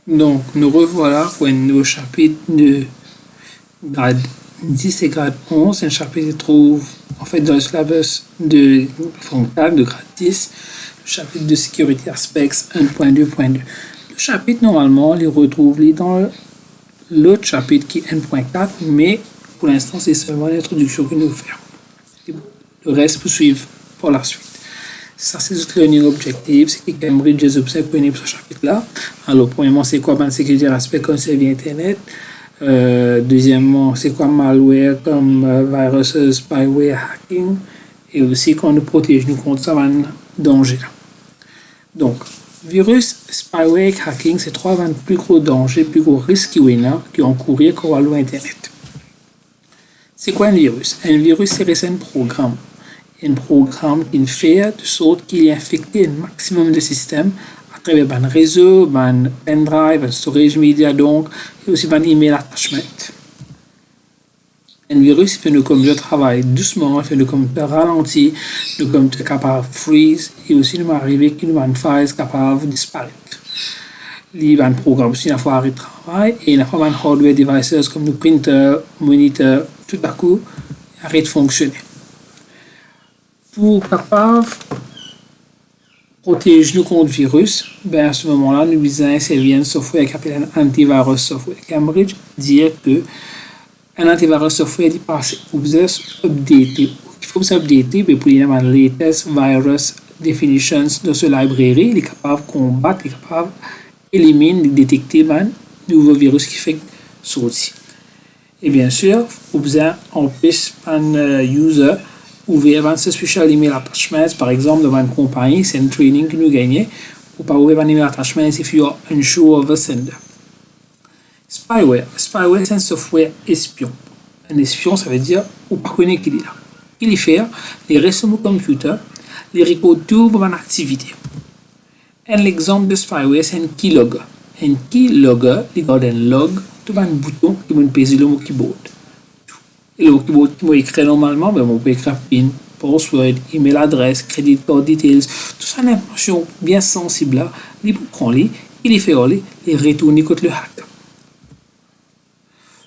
Donc, nous revoilà pour un nouveau chapitre de grade 10 et grade 11. Un chapitre qui se trouve en fait dans le syllabus de frontal de grade 10, le chapitre de sécurité aspects 1.2.2. Le chapitre, normalement, on les retrouve dans l'autre chapitre qui est 1.4, mais pour l'instant, c'est seulement l'introduction que nous faisons. Le reste peut suivre pour la suite. Ça, c'est le learning objective, c'est que Cambridge les observe pour ce chapitre-là. Alors, premièrement, c'est quoi la sécurité aspect comme service Internet. Deuxièmement, c'est quoi malware comme viruses, spyware, hacking. Et aussi, quand nous protège nous contre ça, un danger. Donc, virus, spyware, hacking, c'est trois plus gros dangers, plus gros risques qui ont couru quand on Internet. C'est quoi un virus? Un virus, c'est un programme. Un programme qui fait de sorte qu'il infecte un maximum de systèmes à travers un réseau, un pendrive, un storage media, donc, et aussi un email attachment. Un virus, il fait nous comme le travail doucement, il fait nous comme ralentir, nous comme capable de freeze, et aussi nous arriver qu'il nous a une phase capable de disparaître. Il y a un programme aussi, il faut arrêter de travail, et il y a un hardware devices comme nos printers, moniteurs, tout à coup, arrête de fonctionner. Pour capable protéger nous contre le virus, à ce moment-là, nous utilisons un service software qui s'appelle un antivirus software. Cambridge dit que un antivirus software est passé. Vous avez updater. Il faut updater pour les latest virus definitions de ce librairie. Il est capable de combattre, il est capable d'éliminer, de détecter un nouveau virus qui fait sortir. Et bien sûr, vous avez empêché un user ouvrir un special email attachment, par exemple, dans une compagnie, c'est un training que nous gagnons, ou pas ouvrir un email attachment if you are unsure of the sender. Spyware. Spyware, c'est un software espion. Un espion, ça veut dire, ou pas connaître qu'il est là. Il fait, il reste sur mon computer, il record toute mon activité. Un exemple de spyware, c'est un keylogger. Un keylogger, il garde un log, tout un bouton qui va peser le mot keyboard. Et le keyboard qui va écrire normalement, on peut écrire PIN, password, email adresse, credit card details, tout ça, une information bien sensible là, il peut prendre, il fait aller, et retourner contre le hacker.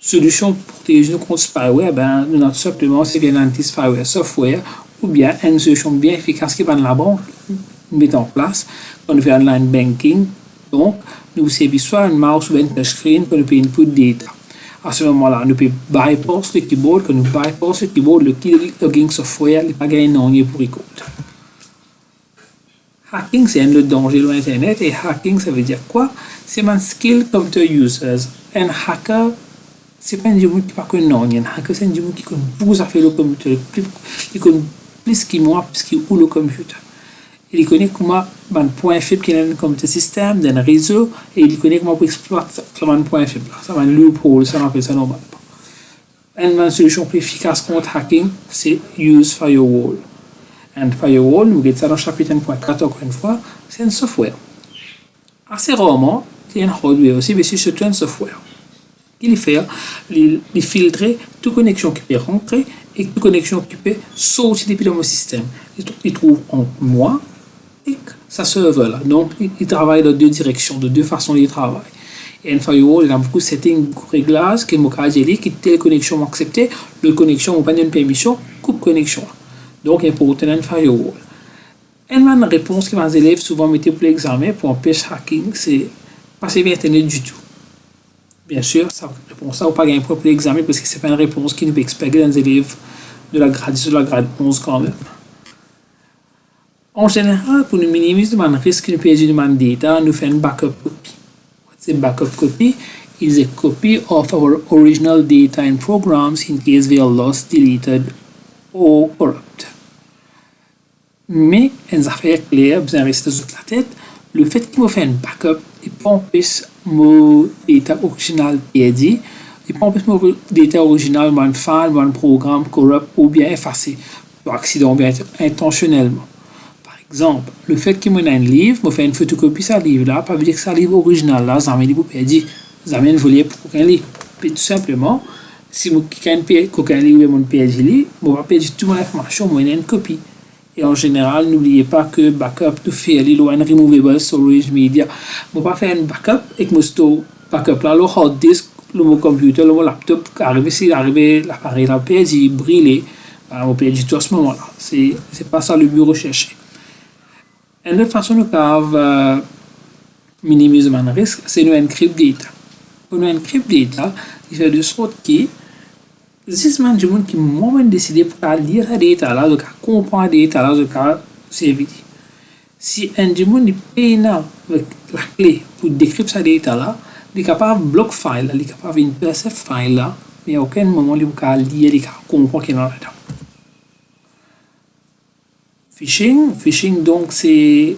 Solution pour protéger nous contre spyware, notre supplément, c'est un anti-spyware software, ou bien une solution bien efficace qui va dans la banque, mettre en place, quand on fait online banking, donc, nous servir soit un mouse ou un touchscreen pour nous payer input data. À ce moment-là, nous pouvons bypass le keyboard. Quand nous bypass le keyboard, le keylogging software n'est pas gagné non pour record. Hacking, c'est un danger de l'Internet. Et hacking, ça veut dire quoi? C'est un skill computer users. Un hacker, c'est pas un monde qui pas connaît non. Un hacker, c'est un monde qui connaît beaucoup à faire le computer. Il connaît plus qu'il moi, plus qu'il ou le computer. Il connaît comment un point faible qu'il y a dans le système, dans le réseau, et il connaît comment exploiter un point faible. Ça va un loophole, ça on appelle ça normalement. Une solution plus efficace contre hacking, c'est use firewall. Un firewall, nous regardons ça dans le chapitre 1.4 encore une fois, c'est un software. Assez rarement, il y a un hardware aussi, mais c'est surtout un software. Il fait, il filtrer toute connexion qui peut rentrer et toute connexion qui peut sortir depuis mon système. Il trouve en moi et sa serveur là. Donc, il travaille dans deux directions, de deux façons de travail. Et un firewall, il a beaucoup de settings, beaucoup de réglages, qui dit que telle connexion acceptée, l'autre connexion, on pas une permission, coupe connexion. Donc, il faut obtenir un firewall. Une réponse que mes élèves souvent mettent pour l'examen pour empêcher hacking, c'est passer via Internet du tout. Bien sûr, ça répond ça ou pas gagner pour l'examen parce que c'est pas une réponse qui nous peut expecter dans les élèves de la grade 10 ou de la grade 11 quand même. En général, pour nous minimiser le risque de perdre de data, nous faisons une backup copy. What's a backup copy? It is a copy of our original data and programs in case they are lost, deleted or corrupt. Mais, une affaire claire, vous avez resté sur la tête, le fait qu'il me fait une backup, il peut empêcher mon data original perdu, il peut empêcher mon data original, mon file, mon programme corrupt ou bien effacé, par accident ou bien intentionnellement. Exemple, le fait qu'il me un livre, me fait une photocopie de ce livre-là, pas veut dire que ce livre original-là, ça m'a dit perdu, ça m'a volé pour qu'un livre. Puis tout simplement, si quelqu'un livre mon perdu, je vais pas perdre toute mon information, moi j'ai une copie. Et en général, n'oubliez pas que backup nous fait aller loin removable storage media. Je ne pas faire un backup et que je backup là, le hard disk, le computer, le laptop, arrivé si arrivé l'appareil là perdu, brûlé, on perd du tout à ce moment-là. C'est pas ça le but recherché. Une autre façon de minimiser le risque, c'est de encrypt data. Pour nous encrypt data, il fait de sorte que si man du monde qui moment décidé pour lire la data là, de comprendre la data là, de servir. Si un du monde paye avec la clé pour décrypter sa data là, il est capable de bloquer file, il est capable de passer file là, mais à aucun moment il peut lire, il peut comprendre qu'il y a là-dedans. Phishing donc c'est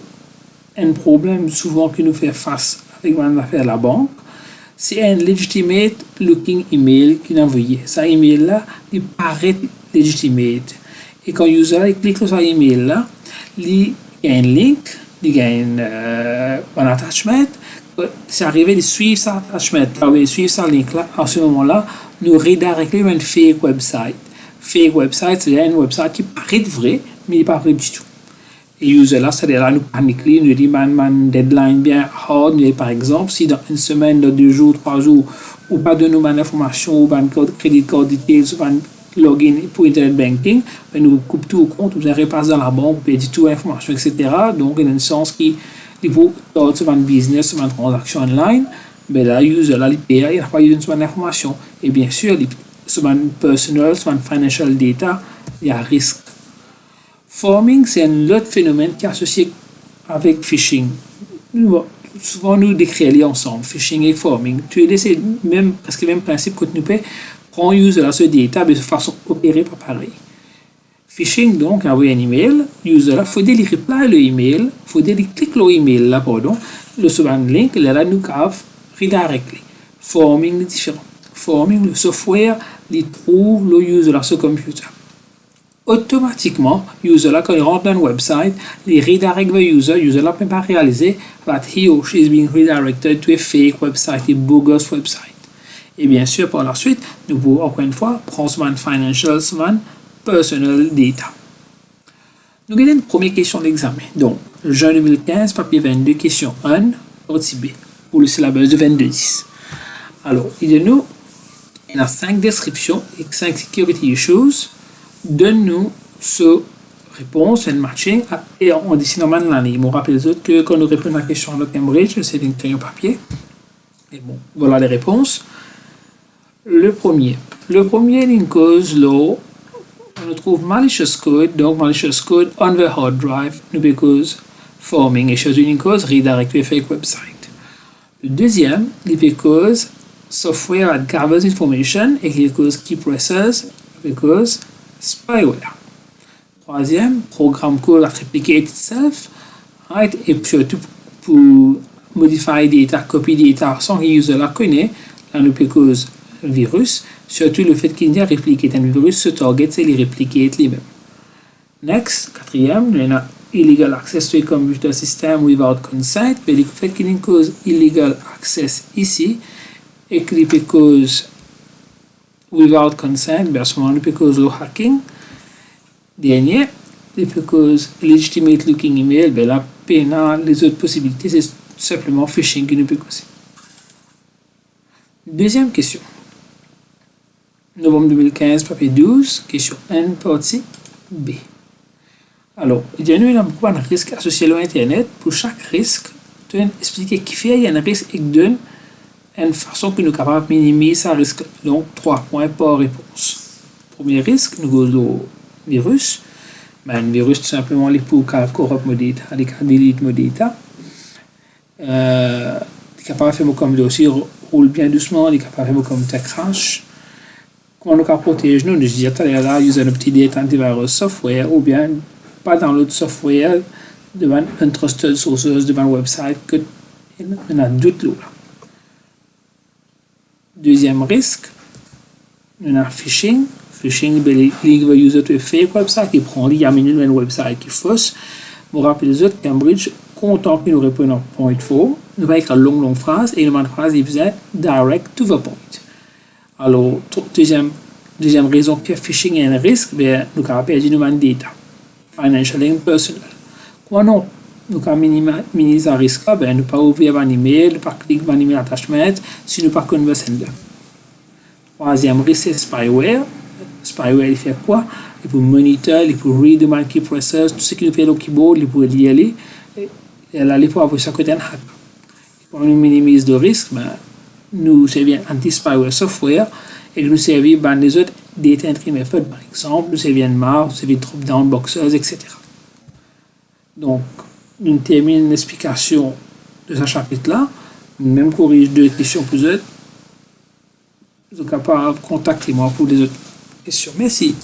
un problème souvent que nous fait face avec l'affaire de la banque. C'est un legitimate looking email qu'il a envoyé. Cet email là, il paraît legitimate. Et quand user clique sur cet email là, il y a un link, il y a un attachment. C'est arrivé de suivre cet attachment, de suivre ce link là. À ce moment là, nous redirectons vers un fake website. Fake website, c'est un website qui paraît vrai, mais il n'est pas vrai du tout. Et user là, c'est là nous paniquer, nous dit man deadline bien hard, nous par exemple si dans une semaine, dans 2 jours, 3 jours, ou pas de nous information ou ban credit card details, ou ban login pour internet banking, ben nous coupe tout au compte, vous repasse dans la banque, vous perdez tout l'information, etc. Donc il y a un sens qui il faut sur un business, sur une transaction online, ben là user là il paye, il n'a pas eu une information. Et bien sûr, sur un personal, sur un financial data, il y a un risque. Forming, c'est un autre phénomène qui est associé avec phishing. Souvent, nous décrivons ensemble, phishing et forming. C'est presque le même principe que nous pouvons prendre user là ce data de façon opérée par pareil. Phishing, donc, envoyer un email, user là, il faut dire reply le email, il faut dire cliquer le email là, pardon, le sur un link, là, nous avons redirectly. Forming, c'est différent. Forming, le software, il trouve le user là sur computer. Automatiquement, user là, quand il rentre dans un website, il redirect le user là peut pas réaliser that he or she is being redirected to a fake website, a bogus website. Et bien sûr, par la suite, nous pouvons encore une fois prendre son financial, son personal data. Nous avons une première question d'examen. Donc, juin 2015, papier 22, question 1, partie B, pour le syllabus de 22-10. Alors, il y a 5 descriptions et 5 security issues. Donne-nous ce réponse, un matching, et on décide normalement l'année. Je me rappelle les autres que quand nous répondons à la question de Cambridge, c'est une crayon papier. Et bon, voilà les réponses. Le premier, in cause law, on trouve malicious code, donc malicious code on the hard drive, because forming et chose une cause redirect to a fake website. Le deuxième, because software that gathers information et because key presses, because spyware. Troisième, programme code that replicate itself, right? Et surtout pour modifier data, copy data sans que user la connaît, là nous cause virus, surtout le fait qu'il y a répliqué un virus, ce target c'est les replicate lui-même. Next, quatrième, il y a illegal access to a computer system without consent, mais le fait qu'il y a une cause illegal access ici, et qu'il peut cause without consent, bien souvent il peut cause le hacking. Dernier, il peut cause legitimate looking email, ben là, les autres possibilités, c'est simplement phishing qui ne peut causer. Deuxième question. Novembre 2015, papier 12, question 1, partie B. Alors, il y a beaucoup de risques associés à Internet. Pour chaque risque, tu vas expliquer qui fait il y a un risque et donne une façon que nous sommes capables de minimiser ce risque. Donc, 3 points par réponse. Premier risque, nous avons le virus. Un virus, tout simplement, les pour corrupt mon data, les delete mon data. Il est capable de faire comme aussi roule bien doucement, il est capable de faire comme tech crash. Comment nous protéger nous, je disais tout à l'heure là, user un petit data antivirus software ou bien pas dans l'autre software devant un trusted sources devant un website que on a doute là. Deuxième risque, on a phishing. Phishing, il va user to a fake website qui prend il y a un website qui fausse. Vous rappelez les autres, Cambridge, content que nous répondons en point faux, nous va écrire une longue phrase et une phrase il faisait direct to the point. Alors, deuxième raison que phishing est un risque, nous avons perdu nos data. financial and personal. Quand non, nous avons minimiser le risque, ben, nous pas ouvrir un email, nous pas cliquer un email attachment si nous pas connaissons le sender. Troisième risque, c'est spyware. Spyware, il fait quoi? Il peut monitor, il peut read the market process, tout ce qui nous fait le keyboard, il peut lire les, et là, il peut avoir ça côté un hack. Pour nous minimiser le risque, ben, nous servons anti-spyware software et nous servons les autres data entry methods, par exemple, nous servons MAR, nous servons drop-down boxers, etc. Donc, nous terminons l'explication de ce chapitre-là. Même corrige deux questions pour eux. Vous êtes capable de contacter moi pour les autres questions. Merci.